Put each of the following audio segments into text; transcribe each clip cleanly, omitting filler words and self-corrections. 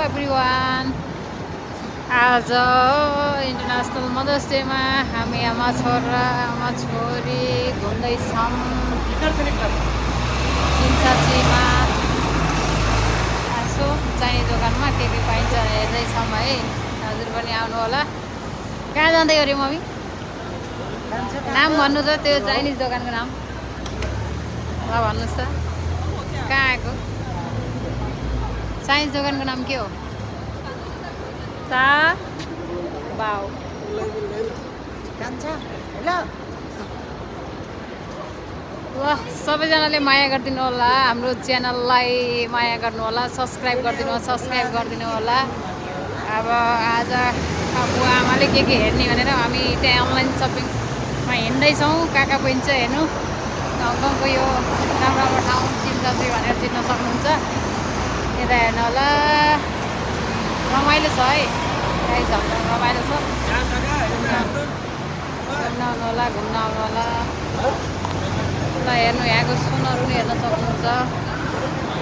everyone आज international mothers डेमा हामी आमा छोरा आमा छोरी घुम्दैछौँ चिन्चाचीमा यसो चाहिने दोकानमा के पाइन्छ हेर्दैछौँ है हजुर पनि आउनु होला कहाँ जाँदै अरे मम्मी नाम भन्नु त त्यो चाइनिज दोकानको नाम ल भन्नुहोस् त कहाँ आएको चाइनिज दोकानको नाम के हो ता बाउ ल सबैजनाले माया गरिदिनु होला हाम्रो च्यानललाई माया गर्नु होला सब्सक्राइब गरिदिनु होला अब आज बुवा आमाले के हेर्ने भनेर हामी त्यहाँ अनलाइन सपिङमा हिँड्दैछौँ कहाँ बहिनी चाहिँ हेर्नु हङकङको यो राम्रो ठाउँ चिन्चाची भनेर चिन्न सक्नुहुन्छ यता हेर्नु होला रमाइलो छ है रमाइलो छ घुम्न आउनु होला ल हेर्नु यहाँको सुनहरू नि हेर्न सक्नुहुन्छ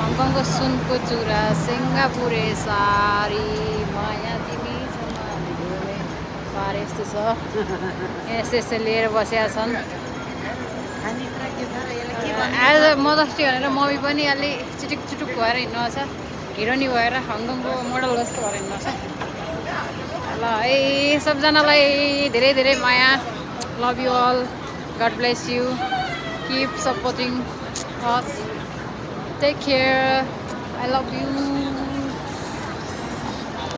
हङकङको सुनको चुरा सिङ्गापुरे सारी माया तिमी सारी यस्तो छ यस्तो लिएर बसेका छन् आज मदर्स डे भनेर मम्मी पनि अलि चिटुक भएर हिँड्नु छ हिरोनी भएर हङकङको मोडल जस्तो भएर हिँड्नु छ ल है सबजनालाई धेरै माया love you all God bless you keep supporting us take care I love you